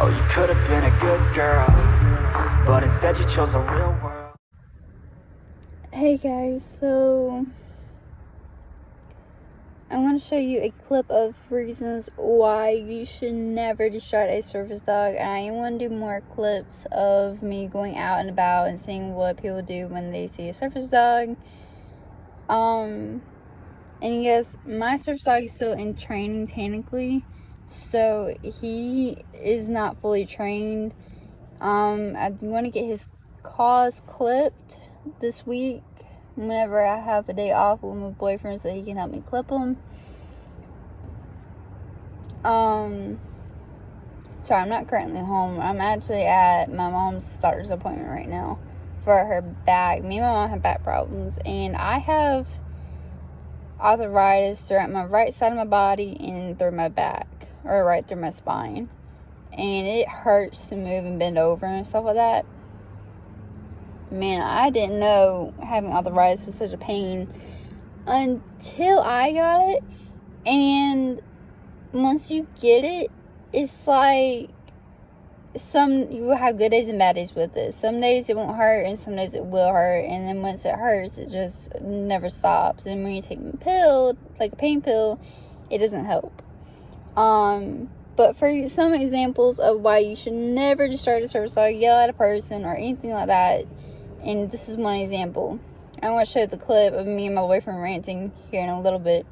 Oh, you could have been a good girl, but instead you chose the real world. Hey guys, so I'm going to show you a clip of reasons why you should never distract a service dog. And I am going to do more clips of me going out and about and seeing what people do when they see a service dog. And yes, my service dog is still in training technically, so he is not fully trained. I'm going to get his claws clipped this week whenever I have a day off with my boyfriend so he can help me clip them. Sorry, I'm not currently home. I'm actually at my mom's doctor's appointment right now for her back. Me and my mom have back problems, and I have arthritis throughout my right side of my body and through my back, or right through my spine, and it hurts to move and bend over and stuff like that. Man, I didn't know having arthritis was such a pain until I got it. And once you get it, it's like you will have good days and bad days with it. Some days it won't hurt and some days it will hurt, and then once it hurts, it just never stops. And when you take a pill, like a pain pill, it doesn't help. But for some examples of why you should never just start a service dog, yell at a person or anything like that, and this is one example. I want to show the clip of me and my boyfriend ranting here in a little bit.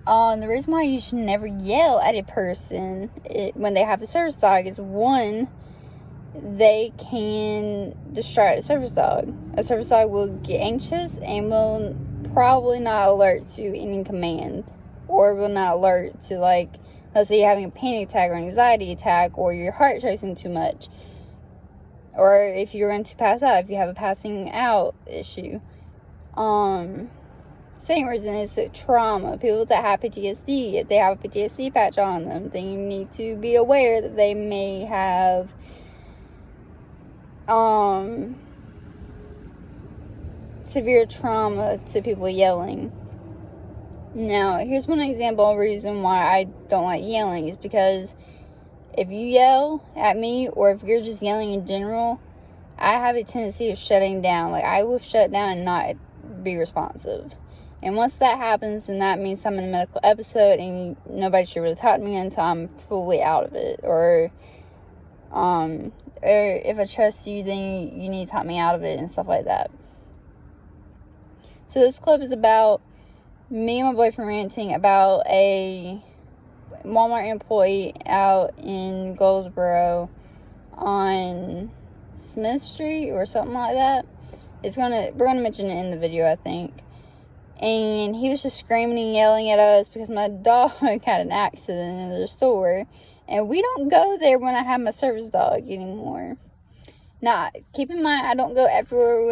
The reason why you should never yell at a person when they have a service dog is, one, they can distract a service dog. A service dog will get anxious and will probably not alert to any command, or will not alert to, like, let's say you're having a panic attack or anxiety attack, or your heart racing too much, or if you're going to pass out, if you have a passing out issue. Same reason is trauma. People that have PTSD, if they have a PTSD patch on them, then you need to be aware that they may have severe trauma to people yelling. Now, here's one example of reason why I don't like yelling is because if you yell at me, or if you're just yelling in general, I have a tendency of shutting down. Like, I will shut down and not be responsive. And once that happens, then that means I'm in a medical episode, and nobody should really talk to me until I'm fully out of it. Or if I trust you, then you need to talk me out of it and stuff like that. So this clip is about me and my boyfriend ranting about a Walmart employee out in Goldsboro on Smith Street or something like that. We're gonna mention it in the video, I think. And he was just screaming and yelling at us because my dog had an accident in the store, and we don't go there when I have my service dog anymore. Now, keep in mind, I don't go everywhere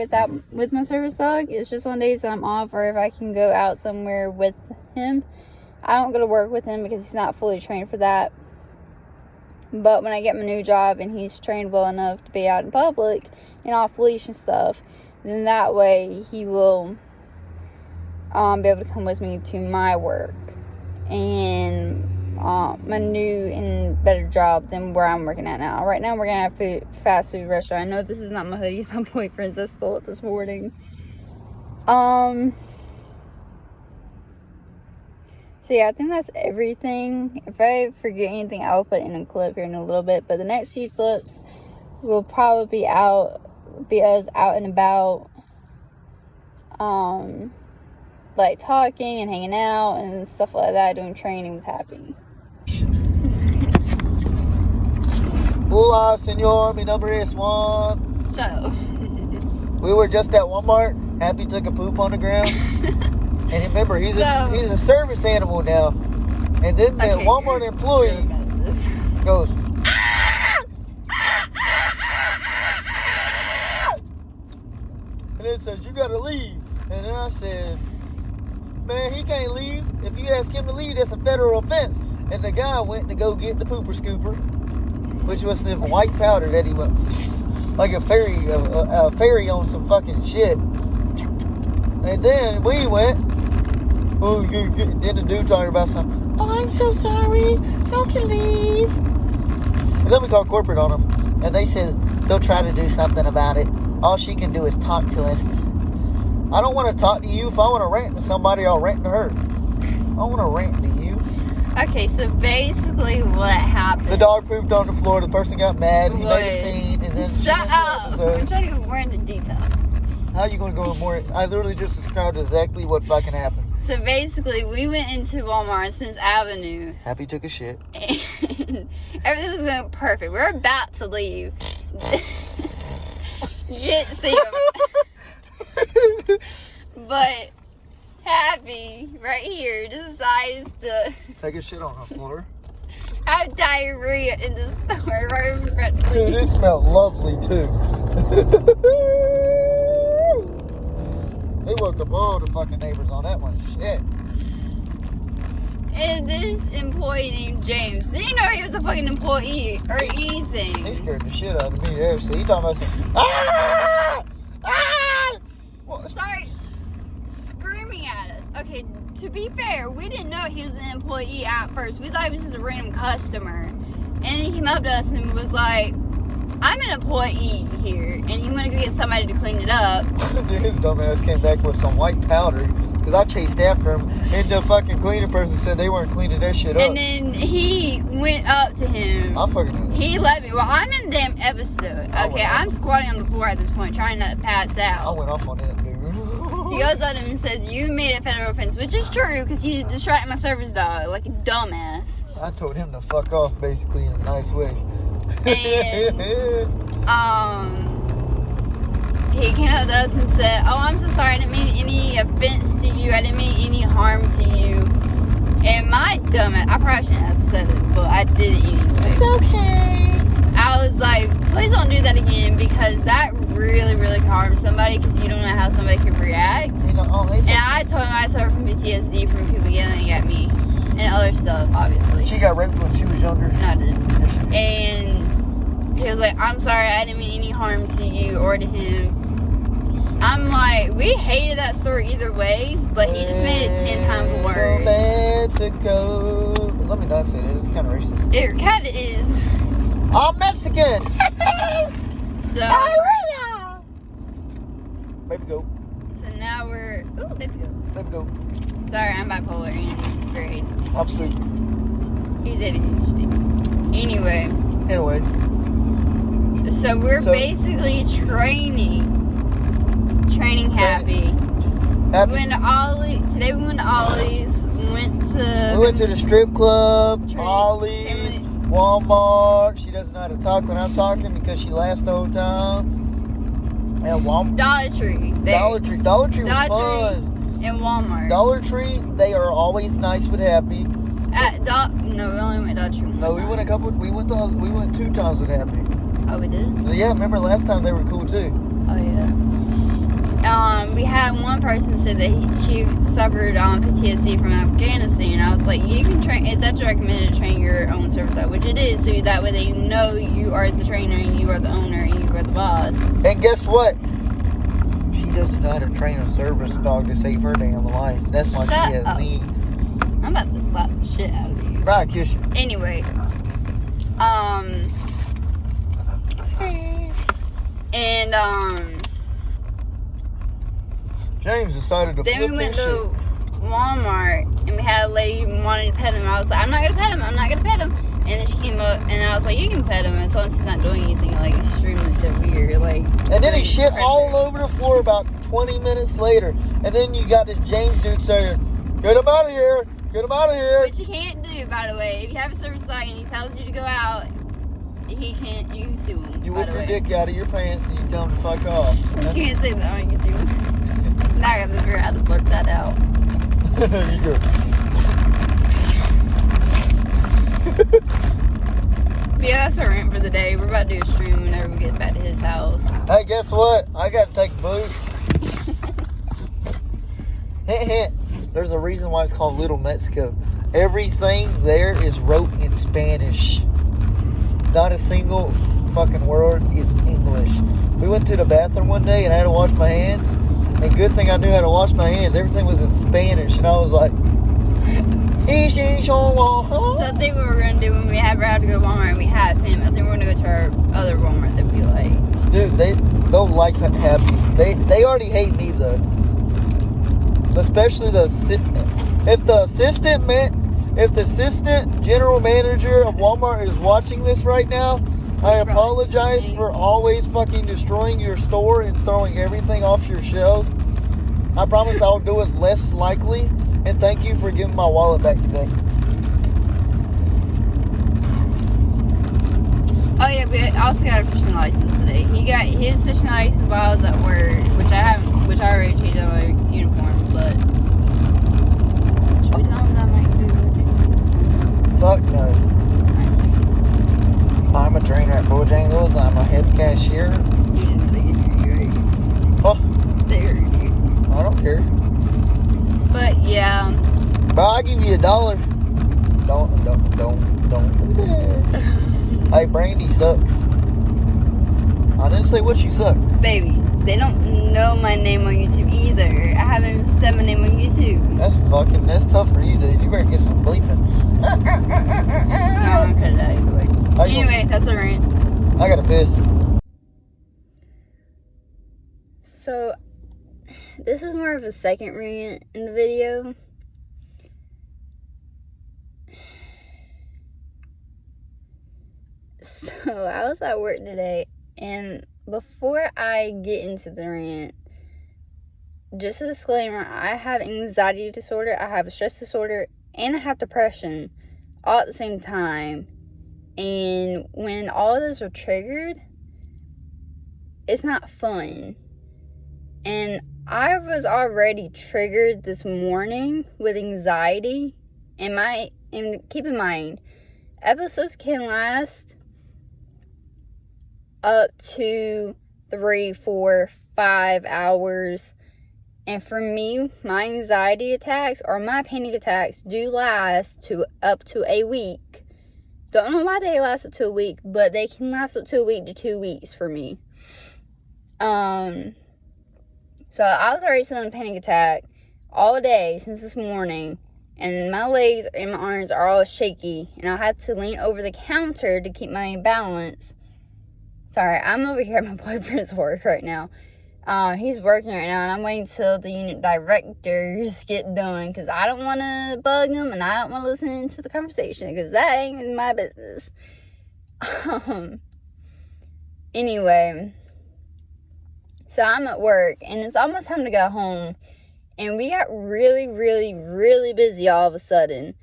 with my service dog. It's just on days that I'm off, or if I can go out somewhere with him. I don't go to work with him because he's not fully trained for that. But when I get my new job and he's trained well enough to be out in public and off leash and stuff, then that way he will be able to come with me to my work and my new and better job than where I'm working at now. Right now, we're gonna have a fast food restaurant. I know this is not my hoodie, it's my boyfriend's. I stole it this morning. So yeah, I think that's everything. If I forget anything, I'll put it in a clip here in a little bit. But the next few clips will probably be us out and about, like talking and hanging out and stuff like that, doing training with Happy. Hola, senor. Mi nombre es Juan. Shut up. We were just at Walmart. Happy took a poop on the ground. And remember, he's a service animal now. And then the Walmart employee goes, and then says, "You gotta leave." And then I said, "Man, he can't leave. If you ask him to leave, that's a federal offense." And the guy went to go get the pooper scooper, which was the white powder that he went like a fairy on some fucking shit. And then we went, then the dude talking about something. "Oh, I'm so sorry. Y'all can leave." Then we called corporate on them, and they said they'll try to do something about it. All she can do is talk to us. I don't want to talk to you. If I want to rant to somebody, I'll rant to her. I don't want to rant to you. Okay, so basically what happened? The dog pooped on the floor. The person got mad. He made a was- scene, and then Shut up! I'm episode. trying to go more into detail. How you going to go more? I literally just described exactly what fucking happened. So basically, we went into Walmart on Spence Avenue, Happy took a shit. and everything was going perfect. We were about to leave. You didn't see him. But Happy, right here, decides to Take a shit on the floor. have diarrhea in the store right in front of Dude, me. it smelled lovely too. They woke up all the fucking neighbors on that one. Shit. And this employee named James, didn't know he was a fucking employee or anything. He scared the shit out of me there. See, he talking about some. Ah! Ah! What? Starts screaming at us. Okay, to be fair, we didn't know he was an employee at first. We thought he was just a random customer. And then he came up to us and was like, I'm an employee here, and he went to go get somebody to clean it up. Dude, his dumb ass came back with some white powder because I chased after him, and the fucking cleaning person said they weren't cleaning that shit up. And then he went up to him. I fucking. He let me. Well, I'm in the damn episode. I Okay, went I'm squatting on the floor at this point, trying not to pass I out. went off on that dude. He goes up to him and says, you made a federal offense, which is true, because he distracted my service dog like a dumbass. I told him to fuck off, basically, in a nice way. He came up to us and said, oh, I'm so sorry, I didn't mean any offense to you, I didn't mean any harm to you. And my dumbass, I probably shouldn't have said it, but I did it anyway. It's okay. I was like, please don't do that again, because that really, really can harm somebody, because you don't know how somebody can react. You know, oh, they said- And I told him I suffer from PTSD from people yelling at me, and other stuff, obviously. She got raped when she was younger. And I did. Yes, she did. And he was like, I'm sorry, I didn't mean any harm to you or to him. I'm like, we hated that store either way, but he just made it 10 times worse. Mexico. Let me not say that. It's kind of racist. It kind of is. I'm Mexican. So, Baby go. so now we're, ooh, baby go. Baby go. Sorry, I'm bipolar in grade. I'm stupid. He's ADHD. Anyway, Anyway, so we're So- basically training Happy. happy. We went to Ollie. Today we went to Ollie's. We went to the strip club, Training. Ollie's, Walmart. She doesn't know how to talk when I'm talking because she laughs the whole time. And Walmart. Dollar Tree. There. Dollar Tree. Dollar Tree was Dollar Tree. fun. And Walmart. Dollar Tree, they are always nice with Happy. No, we only went Dollar Tree. No, we went 2 times with Happy. Oh, we did? Yeah, remember last time they were cool too. Oh, yeah. We had one person said that she suffered PTSD from Afghanistan. I was like, you can train. It's actually recommended to train your own service dog, which it is, so that way they know you are the trainer and you are the owner and you are the boss. And guess what? She doesn't know how to train a service dog to save her damn life. That's why Shut she has up. me. I'm about to slap the shit out of you. Right, kiss you. Anyway, and James decided to then flip we went his shit. to Walmart and we had a lady who wanted to pet him. I was like, I'm not gonna pet him. I'm not gonna pet him. And then she came up and I was like, you can pet him as long as he's not doing anything like extremely severe, like. And then he shit pressure. all over the floor about 20 minutes later. And then you got this James dude saying, get him out of here. Get him out of here. Which you can't do, by the way. If you have a service dog and he tells you to go out, you can sue him. You by whip the your way. dick out of your pants and you tell him to fuck off. You That's- can't say that on YouTube. Now I gotta figure out how to blurt that out. you go. But yeah, that's our rant for the day. We're about to do a stream whenever we get back to his house. Hey, guess what? I got to take a boost. Hint, hint. There's a reason why it's called Little Mexico. Everything there is wrote in Spanish. Not a single fucking word is English. We went to the bathroom one day and I had to wash my hands. And good thing I knew how to wash my hands. Everything was in Spanish. And I was like, So I think what we're gonna do when we have to go to Walmart and we have him, I think we're gonna go to our other Walmart that we like. Dude, they'll like happy. They already hate me though. Especially if the assistant general manager of Walmart is watching this right now, I apologize for always fucking destroying your store and throwing everything off your shelves. I promise I'll do it less likely, and thank you for giving my wallet back today. Oh yeah, we also got a fishing license today. He got his fishing license while I was at work, which I already changed out my uniform, but should we tell him that might be Bojangles? Fuck no. I'm a trainer at Bojangles. I'm a head cashier. You didn't know they could hear you, right? Oh, They heard you. I don't care. But yeah. But I'll give you $1. Don't do that. Hey, Brandy sucks. I didn't say what she sucked. Baby, they don't know my name on YouTube either. I haven't said my name on YouTube. That's tough for you, dude. You better get some bleeping. No, I'm gonna cut it out either way. Anyway, that's a rant. I gotta piss. So, this is more of a second rant in the video. So, I was at work today, and before I get into the rant, just a disclaimer, I have anxiety disorder, I have a stress disorder, and I have depression all at the same time. And when all of those are triggered, it's not fun. And I was already triggered this morning with anxiety. And keep in mind, episodes can last up to 3, 4, 5 hours. And for me, my anxiety attacks or my panic attacks do last to up to a week. Don't know why they last up to a week, but they can last up to a week to 2 weeks for me. So I was already still in a panic attack all day since this morning, and my legs and my arms are all shaky, and I have to lean over the counter to keep my balance. Sorry, I'm over here at my boyfriend's work right now. He's working right now, and I'm waiting till the unit directors get done, because I don't want to bug them, and I don't want to listen to the conversation, because that ain't my business. Anyway, so I'm at work, and it's almost time to go home, and we got really, really, really busy all of a sudden.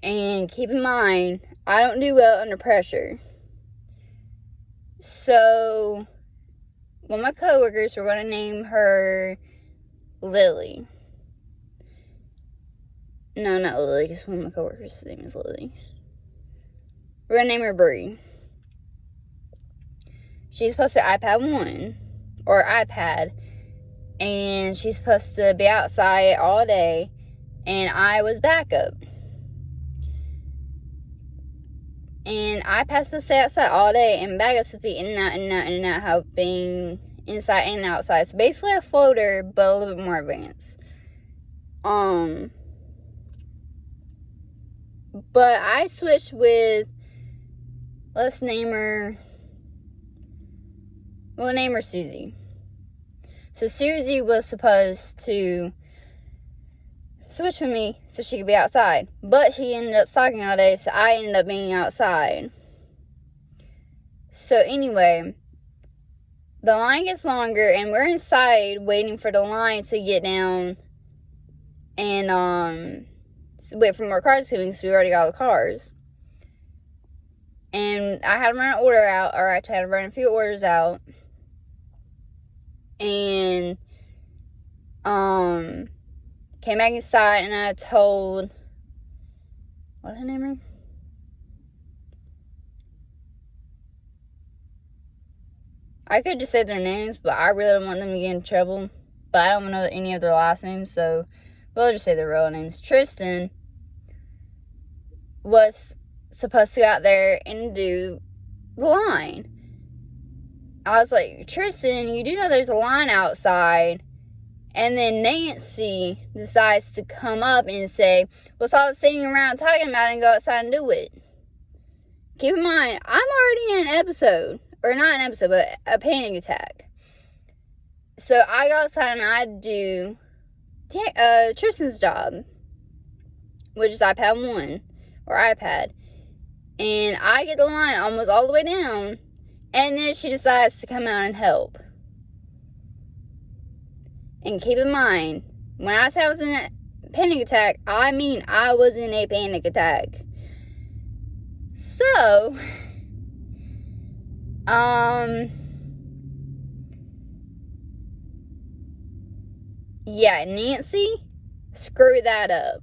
And keep in mind, I don't do well under pressure. So one of my coworkers, we're going to name her Lily. No, not Lily, because one of my coworkers' name is Lily. We're going to name her Bree. She's supposed to be iPad 1, or iPad, and she's supposed to be outside all day, and I was backup. And iPad's supposed to stay outside all day, and backup's supposed to be in and out, in and out, in and out, helping inside and outside. So basically a floater, but a little bit more advanced. But I switched with, let's name her, we'll name her Susie. So Susie was supposed to switch with me so she could be outside. But she ended up stalking all day, so I ended up being outside. So anyway, the line gets longer, and we're inside waiting for the line to get down and wait for more cars coming, because we already got all the cars. And I had to run an order out, or I had to run a few orders out. And came back inside, and I told, what did I name her? I could just say their names, but I really don't want them to get in trouble. But I don't know any of their last names, so we'll just say their real names. Tristan was supposed to go out there and do the line. I was like, Tristan, you do know there's a line outside. And then Nancy decides to come up and say, well, stop sitting around talking about it and go outside and do it. Keep in mind, I'm already in an episode. Or not an episode, but a panic attack. So I go outside and I do Tristan's job, which is iPad 1 or iPad. And I get the line almost all the way down. And then she decides to come out and help. And keep in mind, when I say I was in a panic attack, I mean I was in a panic attack. So, yeah, Nancy screwed that up.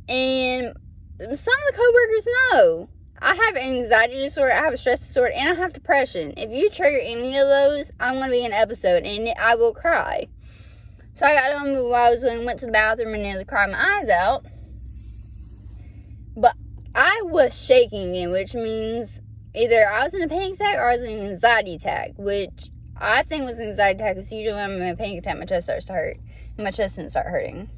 And some of the coworkers know. I have anxiety disorder, I have a stress disorder, and I have depression. If you trigger any of those, I'm going to be in an episode, and I will cry. So I got done while I was doing, went to the bathroom and nearly cried my eyes out. But I was shaking again, which means either I was in a panic attack or I was in an anxiety attack, which I think was an anxiety attack, because usually when I'm in a panic attack, my chest starts to hurt. And my chest didn't start hurting.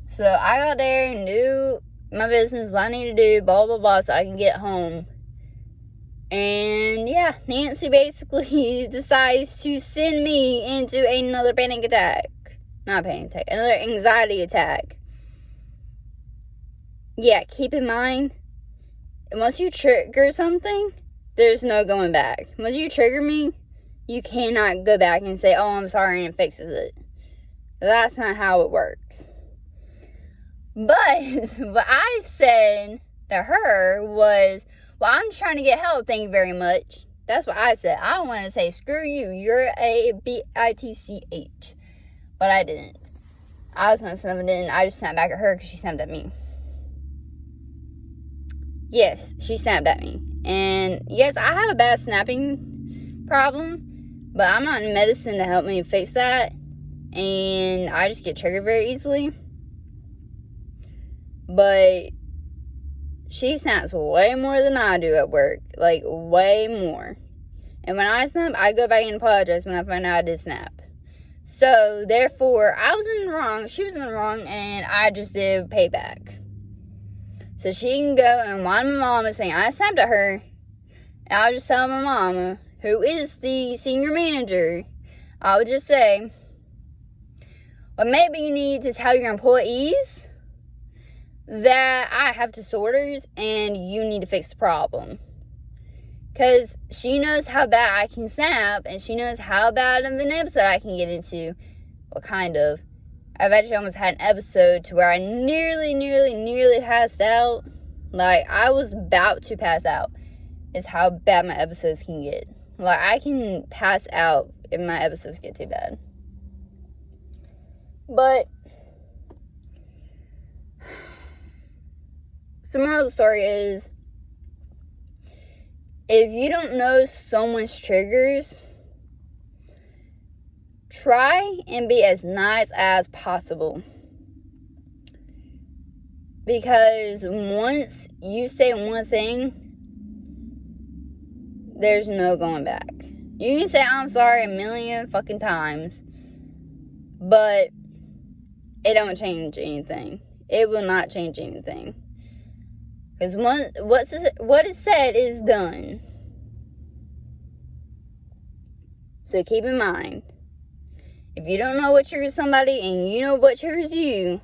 So I got there and knew my business, what I need to do, blah, blah, blah, so I can get home. And, yeah, Nancy basically decides to send me into another panic attack. Not a panic attack, another anxiety attack. Yeah, keep in mind, once you trigger something, there's no going back. Once you trigger me, you cannot go back and say, oh, I'm sorry, and it fixes it. That's not how it works. But what I said to her was, well, I'm trying to get help, thank you very much. That's what I said. I wanted to say, screw you, you're a bitch. But I didn't. I was not snapping in. I just snapped back at her because she snapped at me. Yes, she snapped at me. And yes, I have a bad snapping problem, but I'm not in medicine to help me fix that. And I just get triggered very easily. But she snaps way more than I do at work. Like, way more. And when I snap, I go back and apologize when I find out I did snap. So, therefore, I was in the wrong, she was in the wrong, and I just did payback. So she can go, and while my mom is saying I snapped at her, and I'll just tell my mama, who is the senior manager, I would just say, well, maybe you need to tell your employees that I have disorders and you need to fix the problem. Because she knows how bad I can snap, and she knows how bad of an episode I can get into. Well, kind of. I've actually almost had an episode to where I nearly passed out. Like, I was about to pass out. Is how bad my episodes can get. Like, I can pass out if my episodes get too bad. But the moral of the story is, if you don't know someone's triggers, try and be as nice as possible. Because once you say one thing, there's no going back. You can say I'm sorry a million fucking times, but it don't change anything. It will not change anything. Because what is said is done. So keep in mind, if you don't know what triggers somebody and you know what triggers you,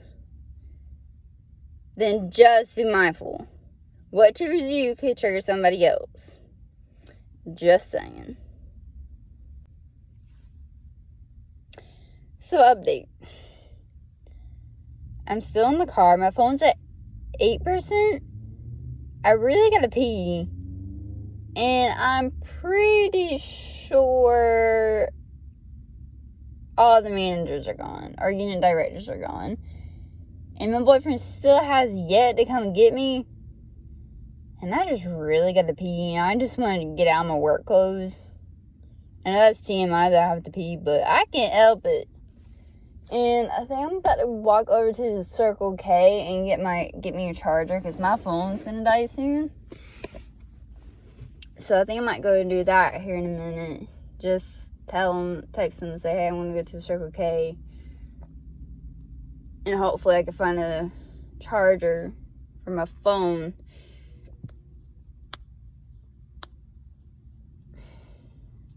then just be mindful. What triggers you could trigger somebody else. Just saying. So, update. I'm still in the car. My phone's at 8%. I really gotta pee. And I'm pretty sure all the managers are gone. Or unit directors are gone. And my boyfriend still has yet to come and get me. And I just really got to pee. And I just wanted to get out of my work clothes. I know that's TMI that I have to pee, but I can't help it. And I think I'm about to walk over to the Circle K and get me a charger, because my phone's gonna die soon. So I think I might go and do that here in a minute. Just text them and say, hey, I'm going to go to Circle K. And hopefully I can find a charger for my phone.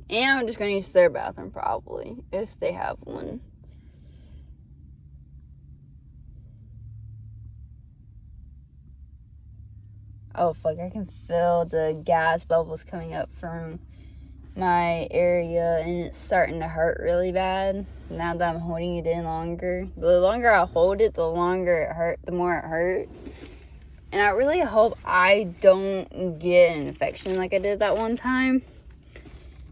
And I'm just going to use their bathroom probably, if they have one. Oh, fuck, I can feel the gas bubbles coming up from my area, and it's starting to hurt really bad now that I'm holding it in longer. The longer I hold it, the longer the more it hurts. And I really hope I don't get an infection like I did that one time,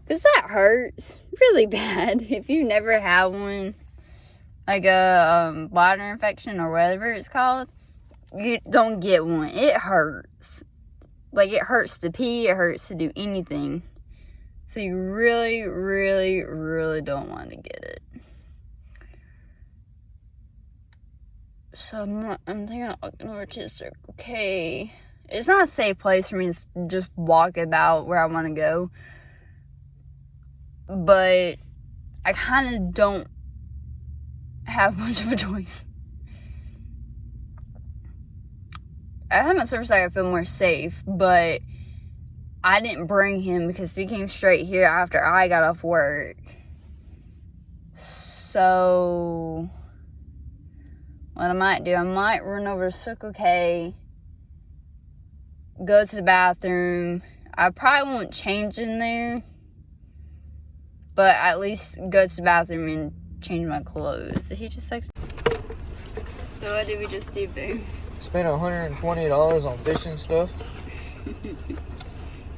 because that hurts really bad. If you never had one, like a bladder infection or whatever it's called, you don't get one. It hurts. Like, it hurts to pee, it hurts to do anything. So you really, really, really don't want to get it. So I'm thinking of walking over to Circle K. It's not a safe place for me to just walk about where I want to go. But I kind of don't have much of a choice. I have my service I feel more safe, but I didn't bring him because we came straight here after I got off work. So what I might do, I might run over to Circle K, go to the bathroom. I probably won't change in there, but at least go to the bathroom and change my clothes. Did he just text me? So what did we just do, boo? Spent $120 on fishing stuff.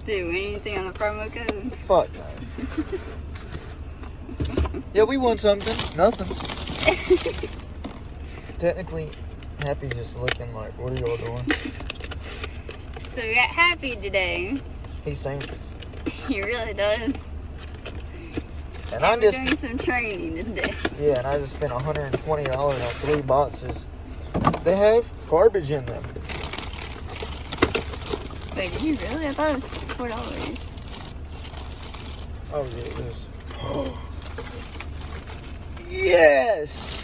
Do anything on the promo code? Fuck no. Yeah, we won something. Nothing. Technically, Happy's just looking like, what are y'all doing? So we got Happy today. He stinks. He really does. And I'm just doing some training today. Yeah, and I just spent $120 on 3 boxes. They have garbage in them. Wait, did you really? I thought it was $64. Oh, yeah, it is. Yes!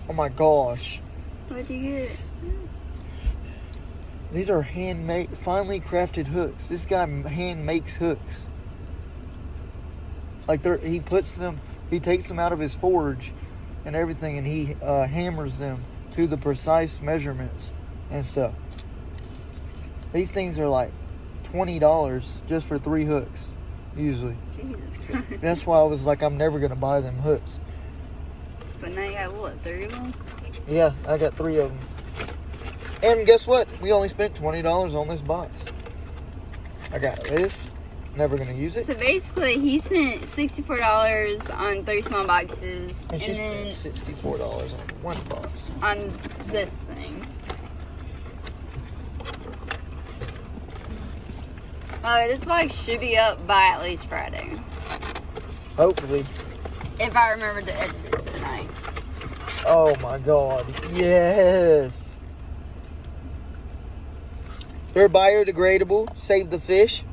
Oh my gosh. What'd you get? These are handmade, finely crafted hooks. This guy hand makes hooks. Like, he takes them out of his forge and everything, and he hammers them to the precise measurements and stuff. These things are like $20 just for 3 hooks, usually. Jesus Christ. That's why I was like, I'm never going to buy them hooks. But now you got, what, 3 of them? Yeah, I got 3 of them. And guess what? We only spent $20 on this box. I got this. Never going to use it. So basically, he spent $64 on 3 small boxes. And she then spent $64 on 1 box. on this thing. This box should be up by at least Friday. Hopefully. If I remember to edit it tonight. Oh my god. Yes. They're biodegradable. Save the fish.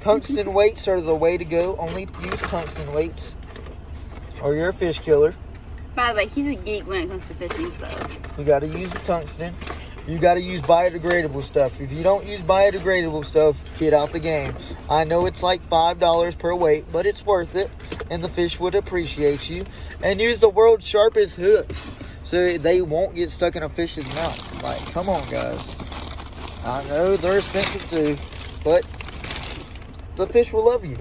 Tungsten weights are the way to go. Only use tungsten weights, or you're a fish killer. By the way, he's a geek when it comes to fishing stuff. You got to use the tungsten. You got to use biodegradable stuff. If you don't use biodegradable stuff, get out the game. I know it's like $5 per weight, but it's worth it, and the fish would appreciate you. And use the world's sharpest hooks, so they won't get stuck in a fish's mouth. Like, come on, guys. I know they're expensive too, but the fish will love you.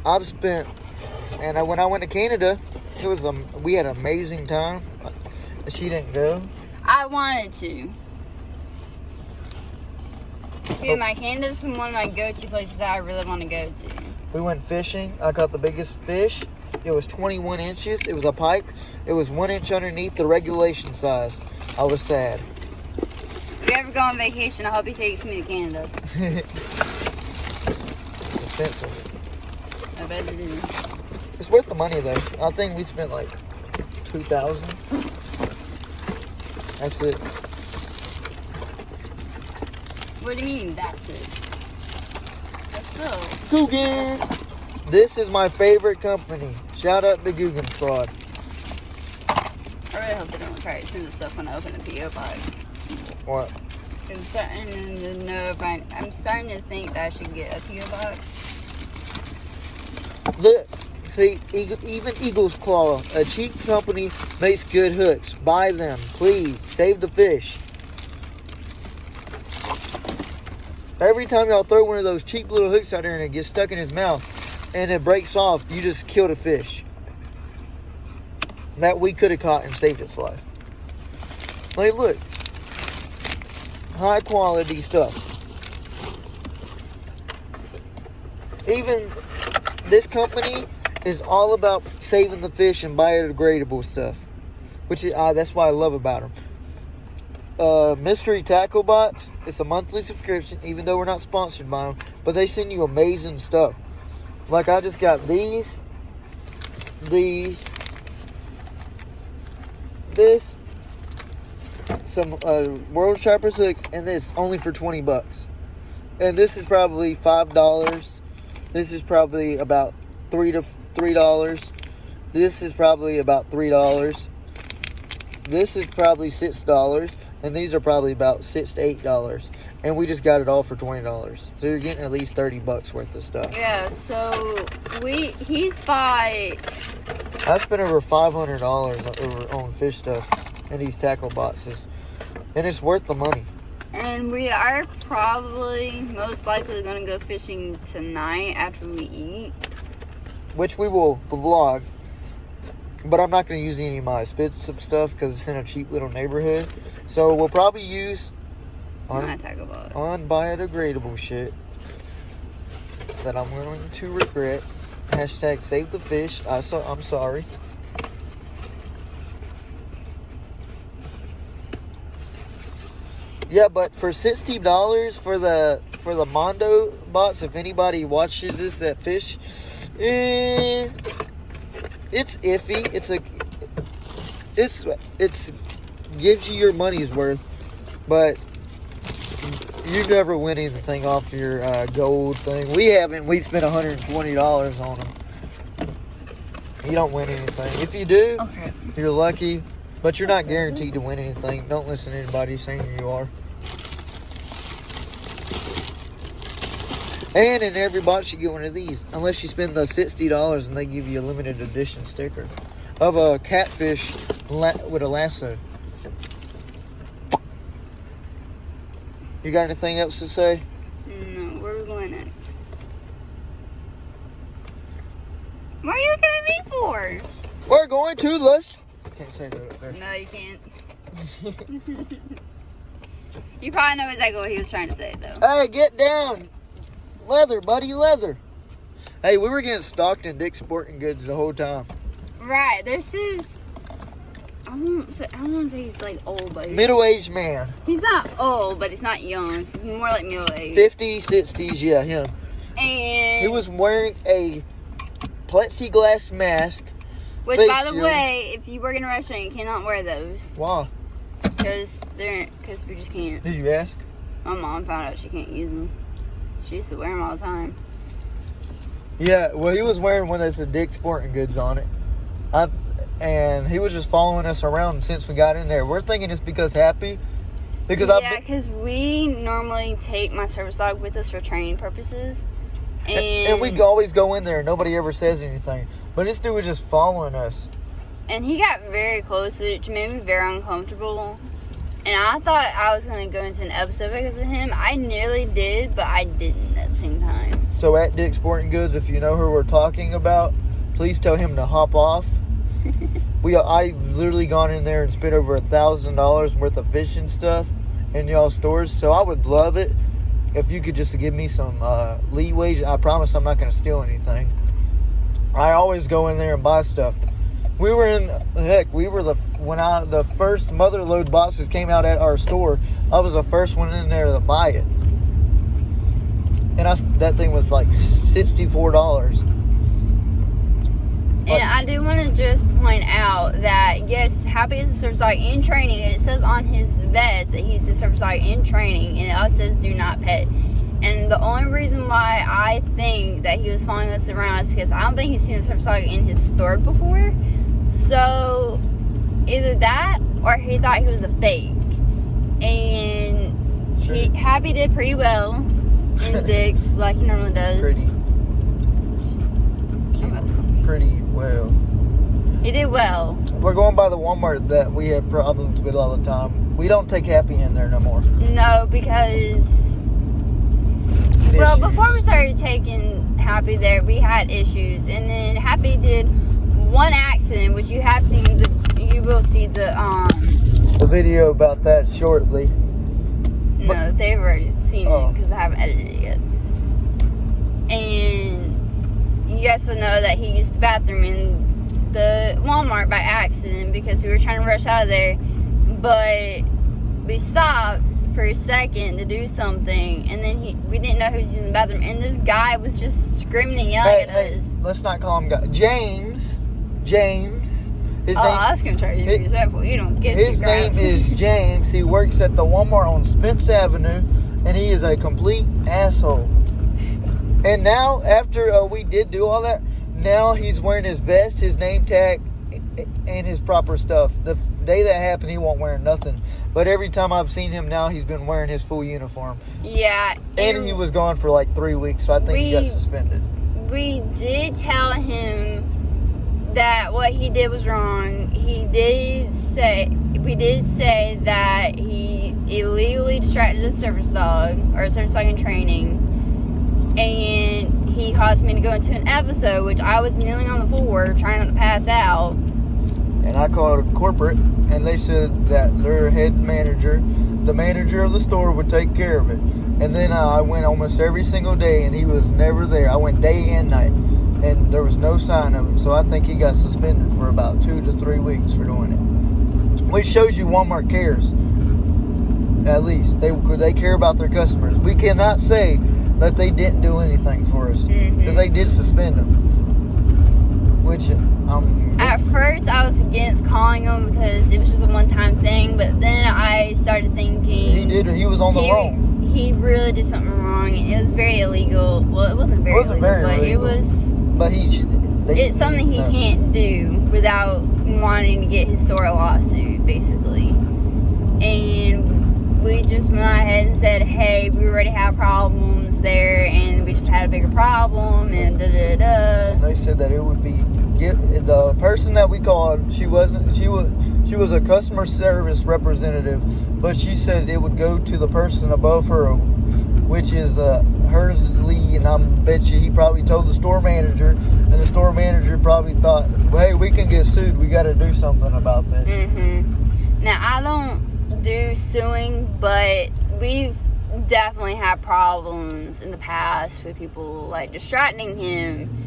I've spent, and when I went to Canada, we had an amazing time. She didn't go. I wanted to. Dude, my Canada's one of my go-to places that I really want to go to. We went fishing. I caught the biggest fish. It was 21 inches. It was a pike. It was 1 inch underneath the regulation size. I was sad. If you ever go on vacation, I hope he takes me to Canada. It's expensive. I bet it is. It's worth the money though. I think we spent like $2,000. That's it. What do you mean, that's it? That's so. Coogan! This is my favorite company. Shout out to Guggen Squad. I really hope they don't try to send us stuff when I open a P.O. box. What? I'm starting to know if I'm starting to think that I should get a P.O. box. Look, see, even Eagle's Claw, a cheap company, makes good hooks. Buy them, please. Save the fish. Every time y'all throw one of those cheap little hooks out there and it gets stuck in his mouth and it breaks off, you just killed a fish that we could have caught and saved its life. Like, look. High quality stuff. Even this company is all about saving the fish and biodegradable stuff, which is that's what I love about them. Mystery Tackle Bots, it's a monthly subscription, even though we're not sponsored by them, but they send you amazing stuff. Like, I just got this, some World Trappers hooks, and this only for $20. And this is probably $5. This is probably about $3. This is probably about $3. This is probably $6, and these are probably about $6 to $8. And we just got it all for $20. So you're getting at least $30 worth of stuff. Yeah, so he's by. I spent over $500 on fish stuff and these tackle boxes, and it's worth the money. And we are probably most likely going to go fishing tonight after we eat, which we will vlog. But I'm not going to use any of my expensive stuff because it's in a cheap little neighborhood. So we'll probably use my tackle box. Unbiodegradable shit that I'm willing to regret. Hashtag save the fish. I'm sorry. Yeah, but for $60 for the Mondo box, if anybody watches this that fish, it's iffy. It's gives you your money's worth, but you never win anything off your gold thing. We haven't. We spent $120 on them. You don't win anything. If you do, okay, you're lucky, but you're not guaranteed to win anything. Don't listen to anybody saying you are. And in every box you get one of these, unless you spend the $60 and they give you a limited edition sticker of a catfish with a lasso. You got anything else to say? No, where are we going next? What are you looking at me for? We're going to Lust. Can't say that up there. No, you can't. You probably know exactly what he was trying to say, though. Hey, get down. Leather, buddy, leather. Hey, we were getting stalked in Dick's Sporting Goods the whole time. Right, this is... I don't want to say he's like old, but Middle-aged man. he's not old, but he's not young. This is more like middle-aged. 50s, 60s, yeah, him. And... He was wearing a plexiglass mask. Which, face by the shield. way, if you work in a restaurant, you cannot wear those. Why? Because we just can't. Did you ask? My mom found out she can't use them. She used to wear them all the time. Yeah, well, he was wearing one that said Dick's Sporting Goods on it. And he was just following us around since we got in there. We're thinking it's because Happy. Because we normally take my service dog with us for training purposes. And we always go in there and nobody ever says anything. But this dude was just following us. And he got very close, which made me very uncomfortable. And I thought I was going to go into an episode because of him. I nearly did, but I didn't at the same time. So at Dick's Sporting Goods, if you know who we're talking about, please tell him to hop off. I literally gone in there and spent over $1,000 worth of fishing stuff in y'all stores. So I would love it if you could just give me some leeway. I promise I'm not going to steal anything. I always go in there and buy stuff. The first mother load boxes came out at our store, I was the first one in there to buy it. And that thing was like $64. And I do want to just point out that, yes, Happy is a service dog in training. It says on his vest that he's the service dog in training. And it also says do not pet. And the only reason why I think that he was following us around is because I don't think he's seen a surface dog in his store before. So either that or he thought he was a fake. And Happy did pretty well in the digs like he normally does. Pretty well. He did well. We're going by the Walmart that we have problems with all the time. We don't take Happy in there no more. No, because well, before we started taking Happy there, we had issues, and then Happy did one accident, which you have seen. You will see the video about that shortly. No, they've already seen it because I haven't edited it yet. And you guys will know that he used the bathroom in the Walmart by accident because we were trying to rush out of there, but we stopped for a second to do something, and then we didn't know who was using the bathroom, and this guy was just screaming and yelling at us. Let's not call him guy. James. His name, I was going to try to be respectful. You don't get his name is James. He works at the Walmart on Spence Avenue, and he is a complete asshole. And now, after we did do all that, now he's wearing his vest, his name tag, and his proper stuff. The day that happened, he wasn't wearing nothing. But every time I've seen him now, he's been wearing his full uniform. Yeah. And he was gone for like 3 weeks, so I think he got suspended. We did tell him that what he did was wrong. We did say that he illegally distracted a service dog, or a service dog in training, and he caused me to go into an episode, which I was kneeling on the floor trying not to pass out. And I called corporate, and they said that their head manager, the manager of the store, would take care of it. And then I went almost every single day, and he was never there. I went day and night, and there was no sign of him. So I think he got suspended for about 2 to 3 weeks for doing it. Which shows you Walmart cares. At least. They care about their customers. We cannot say that they didn't do anything for us. Because they did suspend him. Which, at first, I was against calling him because it was just a one-time thing. But then I started thinking... He was on the wrong. He really did something wrong. It was very illegal. Well, it wasn't very illegal, but it was... But it's something he can't do without wanting to get his store a lawsuit, basically. And we just went ahead and said, hey, we already have problems there, and we just had a bigger problem, and da-da-da. And they said that it would be... The person that we called, she was a customer service representative, but she said it would go to the person above her, which is Hurley, and I bet you he probably told the store manager, and the store manager probably thought, well, hey, we can get sued. We got to do something about this. Now, I don't do suing, but we've definitely had problems in the past with people, like, distracting him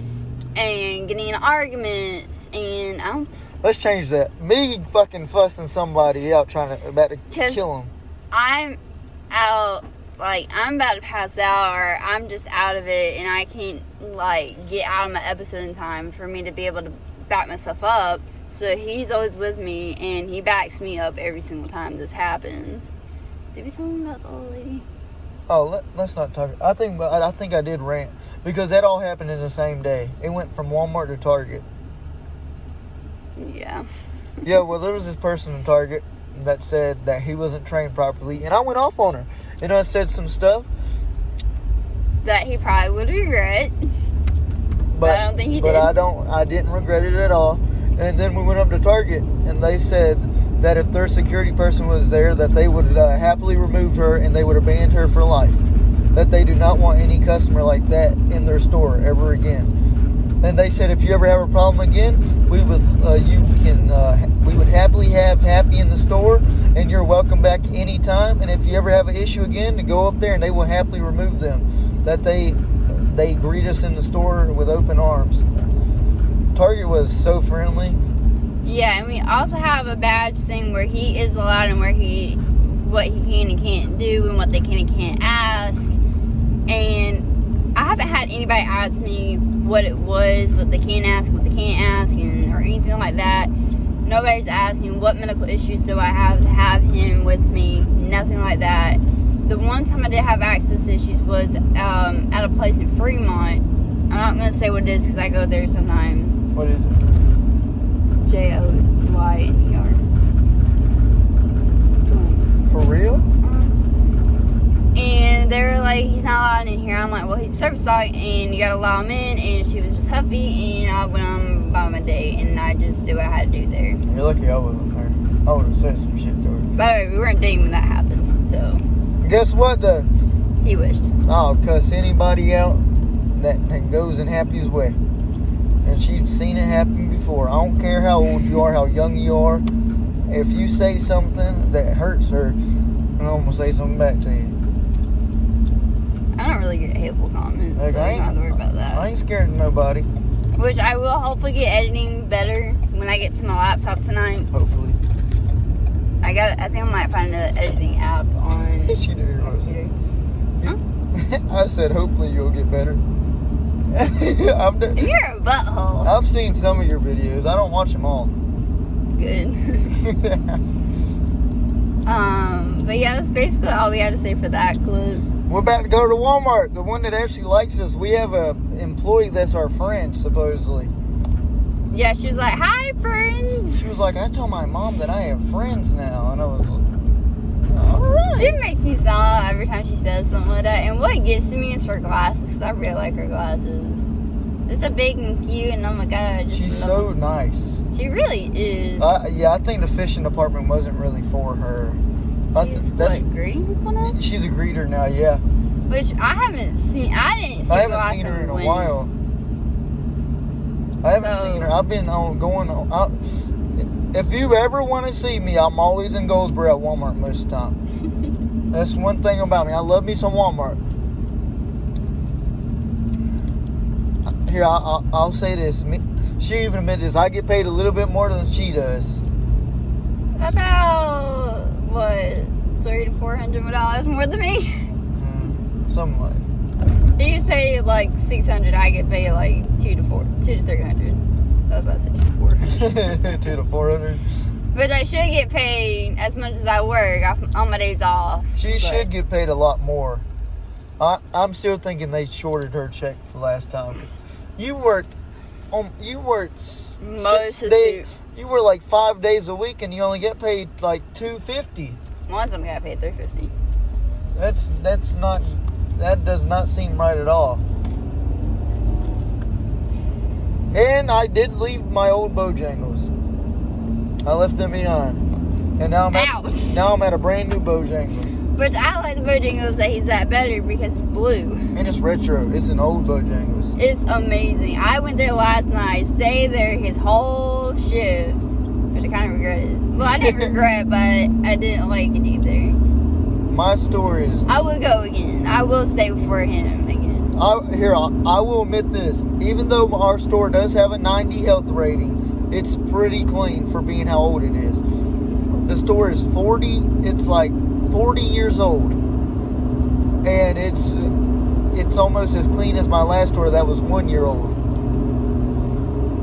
and getting in arguments, and Let's change that. Me fucking fussing somebody out about to kill him. I'm out... Like, I'm about to pass out, or I'm just out of it, and I can't, like, get out of my episode in time for me to be able to back myself up. So he's always with me, and he backs me up every single time this happens. Did we tell him about the old lady? Oh, let's not talk. I think I did rant, because that all happened in the same day. It went from Walmart to Target. Yeah. Yeah, well, there was this person in Target that said that he wasn't trained properly, and I went off on her. And I said some stuff that he probably would regret. But I don't think he did. But I didn't regret it at all. And then we went up to Target, and they said that if their security person was there, that they would happily remove her, and they would have banned her for life. That they do not want any customer like that in their store ever again. And they said if you ever have a problem again, we would happily have Happy in the store, and you're welcome back anytime. And if you ever have an issue again, to go up there and they will happily remove them. That they greet us in the store with open arms. Target was so friendly. Yeah, and we also have a badge thing where he is allowed and what he can and can't do, and what they can and can't ask. And I haven't had anybody ask me what it was, what they can ask, what they can't ask, or anything like that. Nobody's asked me what medical issues do I have to have him with me. Nothing like that. The one one time I did have access issues was at a place in Fremont. I'm not going to say what it is because I go there sometimes. What is it? Joyer. For real? And they were like, he's not allowed in here. I'm like, well, he's a service dog and you gotta allow him in. And she was just huffy, and I went on by my day, and I just did what I had to do there. You're lucky I wasn't there. I would have said some shit to her. By the way, we weren't dating when that happened, so Guess what, though? he wished. I'll cuss anybody out that goes in Happy's way. And she's seen it happen before. I don't care how old you are, how young you are. If you say something that hurts her, I'm going to say something back to you. I don't really get hateful comments, Like, so you don't have to worry about that. I ain't scared of nobody. Which I will hopefully get editing better when I get to my laptop tonight. Hopefully. I think I might find an editing app on She knew my what I was computer. saying. I said, hopefully you'll get better. You're a butthole. I've seen some of your videos. I don't watch them all. Good. But yeah, that's basically all we had to say for that clip. We're about to go to Walmart. The one that actually likes us. We have a employee that's our friend, supposedly. Yeah, she was like, hi, friends. She was like, I told my mom that I have friends now. And I was like, all right. She makes me smile every time she says something like that. And what gets to me is her glasses, because I really like her glasses. It's a big and cute, and oh my god, I just She's love so them. nice. She really is. Yeah, I think the fishing department wasn't really for her. She's greeting people now? She's a greeter now, yeah. Which I didn't see I the last haven't seen her time in a we went. while. I haven't seen her. I've been if you ever want to see me, I'm always in Goldsboro at Walmart most of the time. That's one thing about me. I love me some Walmart. Here, I'll say this. She even admitted this. I get paid a little bit more than she does. About, what, $300 to $400 more than me? Something like He gets paid like $600. I get paid like $200 to $300. I was about to say $200 to $400. 2 to 400. Which I should get paid as much as I work on my days off. She should get paid a lot more. I'm still thinking they shorted her check for last time. You worked Most of you work like 5 days a week and you only get paid like $250. Once I'm got paid $350. That does not seem right at all. And I did leave my old Bojangles. I left them behind. And now I'm at a brand new Bojangles. Which I like the Bojangles that he's at better because it's blue. And it's retro. It's an old Bojangles. It's amazing. I went there last night, stayed there his whole shift, which I kind of regretted. Well, I didn't regret, but I didn't like it either. My store is... I will go again. I will stay for him again. I will admit this. Even though our store does have a 90 health rating, it's pretty clean for being how old it is. The store is 40 years old. And it's almost as clean as my last store that was 1 year old.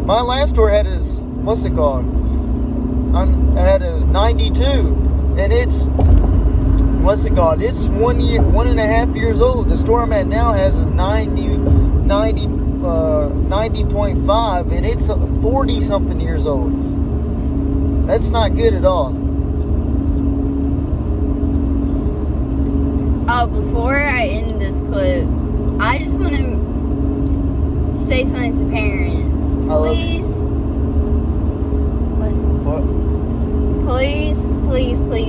My last store had this, what's it called? I had a 92, and it's, what's it called? It's 1.5 years old. The store I'm at now has a 90.5, and it's 40 something years old. That's not good at all. Before I end this clip, I just want to say something to parents. Please. What? Please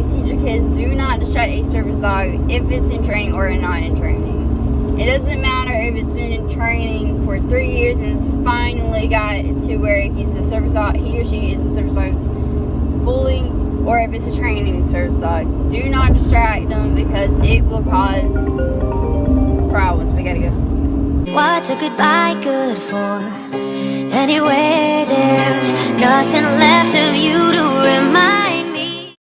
teach your kids, do not distract a service dog if it's in training or not in training. It doesn't matter if it's been in training for 3 years and it's finally got to where he's a service dog, he or she is a service dog fully, or if it's a training service dog. Do not distract them because it will cause problems. We gotta go. What's a goodbye good for? Anyway, there's nothing left of you to remind